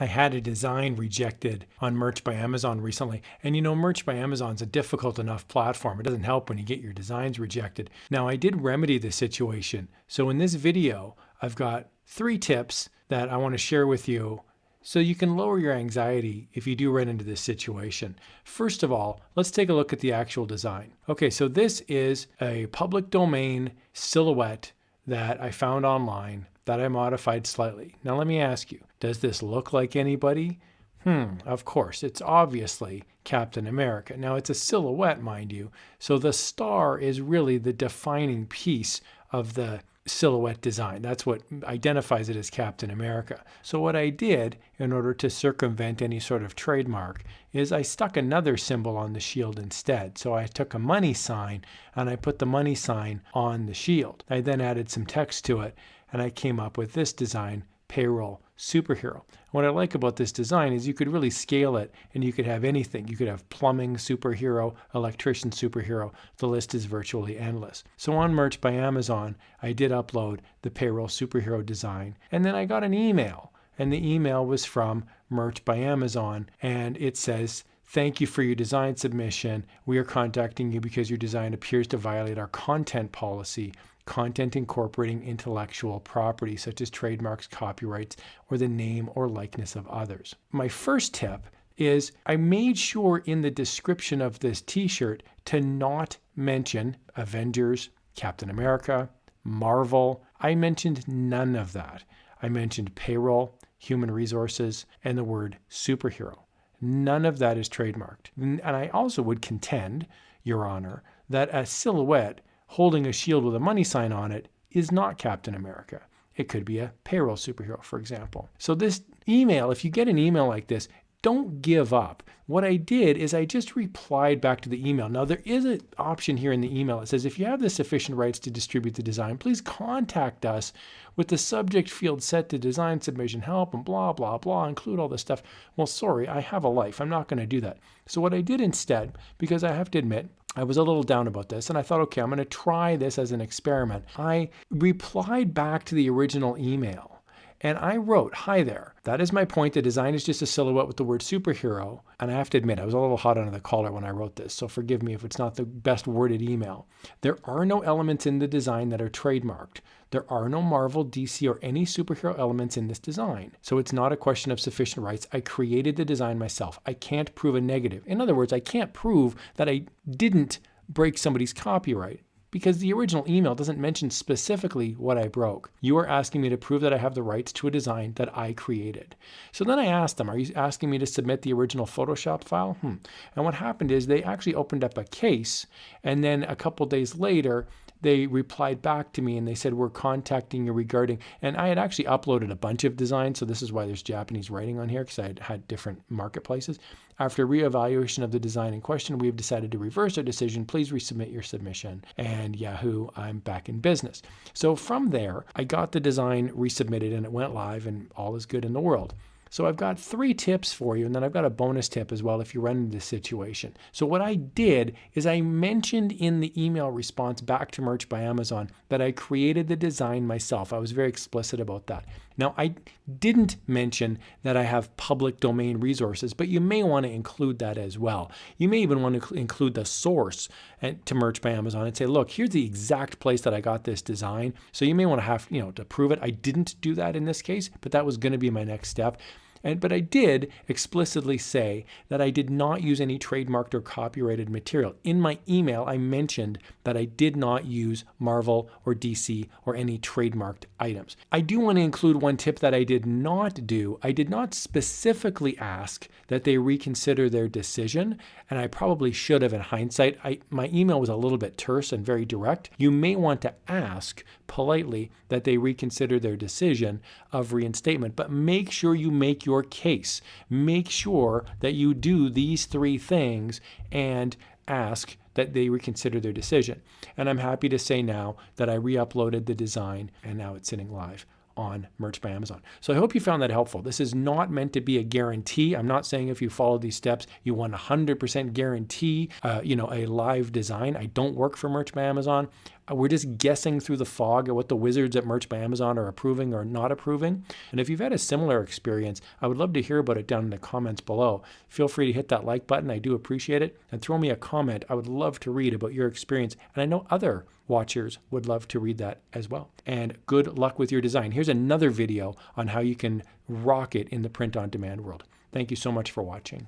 I had a design rejected on Merch by Amazon recently. And Merch by Amazon is a difficult enough platform. It doesn't help when you get your designs rejected. Now, I did remedy the situation. So in this video, I've got 3 tips that I want to share with you so you can lower your anxiety if you do run into this situation. First of all, let's take a look at the actual design. Okay, so this is a public domain silhouette that I found online that I modified slightly. Now let me ask you, does this look like anybody? Of course, it's obviously Captain America. Now it's a silhouette, mind you, so the star is really the defining piece of the silhouette design. That's what identifies it as Captain America. So what I did in order to circumvent any sort of trademark is I stuck another symbol on the shield instead. So I took a money sign and I put the money sign on the shield. I then added some text to it and I came up with this design, Payroll Superhero. What I like about this design is you could really scale it and you could have anything. You could have plumbing superhero, electrician superhero. The list is virtually endless. So on Merch by Amazon, I did upload the Payroll Superhero design. And then I got an email. And the email was from Merch by Amazon. And it says, "Thank you for your design submission. We are contacting you because your design appears to violate our content policy. Content incorporating intellectual property such as trademarks, copyrights, or the name or likeness of others." My first tip is I made sure in the description of this t-shirt to not mention Avengers, Captain America, Marvel. I mentioned none of that. I mentioned payroll, human resources, and the word superhero. None of that is trademarked. And I also would contend, Your Honor, that a silhouette holding a shield with a money sign on it is not Captain America. It could be a payroll superhero, for example. So this email, if you get an email like this, don't give up. What I did is I just replied back to the email. Now, there is an option here in the email. It says, if you have the sufficient rights to distribute the design, please contact us with the subject field set to design submission help and blah, blah, blah, include all this stuff. Well, sorry, I have a life. I'm not going to do that. So what I did instead, because I have to admit, I was a little down about this and I thought, okay, I'm going to try this as an experiment. I replied back to the original email and I wrote, "Hi there. That is my point. The design is just a silhouette with the word superhero." And I have to admit, I was a little hot under the collar when I wrote this, so forgive me if it's not the best worded email. There are no elements in the design that are trademarked. There are no Marvel, DC, or any superhero elements in this design. So it's not a question of sufficient rights. I created the design myself. I can't prove a negative. In other words, I can't prove that I didn't break somebody's copyright, because the original email doesn't mention specifically what I broke. You are asking me to prove that I have the rights to a design that I created. So then I asked them, are you asking me to submit the original Photoshop file? And what happened is they actually opened up a case, and then a couple days later, they replied back to me and they said, "We're contacting you regarding," and I had actually uploaded a bunch of designs, so this is why there's Japanese writing on here, because I had different marketplaces. "After reevaluation of the design in question, we have decided to reverse our decision. Please resubmit your submission." And Yahoo, I'm back in business. So from there, I got the design resubmitted and it went live and all is good in the world. So I've got 3 tips for you, and then I've got a bonus tip as well if you run into this situation. So what I did is I mentioned in the email response back to Merch by Amazon that I created the design myself. I was very explicit about that. Now, I didn't mention that I have public domain resources, but you may want to include that as well. You may even want to include the source to Merch by Amazon and say, look, here's the exact place that I got this design. So you may want to have, to prove it. I didn't do that in this case, but that was going to be my next step. But I did explicitly say that I did not use any trademarked or copyrighted material. In my email, I mentioned that I did not use Marvel or DC or any trademarked items. I do want to include one tip that I did not do. I did not specifically ask that they reconsider their decision, and I probably should have in hindsight. My email was a little bit terse and very direct. You may want to ask politely that they reconsider their decision of reinstatement, but make sure you make your case. Make sure that you do these 3 things and ask that they reconsider their decision. And I'm happy to say now that I re-uploaded the design and now it's sitting live on Merch by Amazon. So I hope you found that helpful. This is not meant to be a guarantee. I'm not saying if you follow these steps, you 100% guarantee, a live design. I don't work for Merch by Amazon. We're just guessing through the fog at what the wizards at Merch by Amazon are approving or not approving. And if you've had a similar experience, I would love to hear about it down in the comments below. Feel free to hit that like button. I do appreciate it. And throw me a comment. I would love to read about your experience. And I know other watchers would love to read that as well. And good luck with your design. Here's another video on how you can rock it in the print-on-demand world. Thank you so much for watching.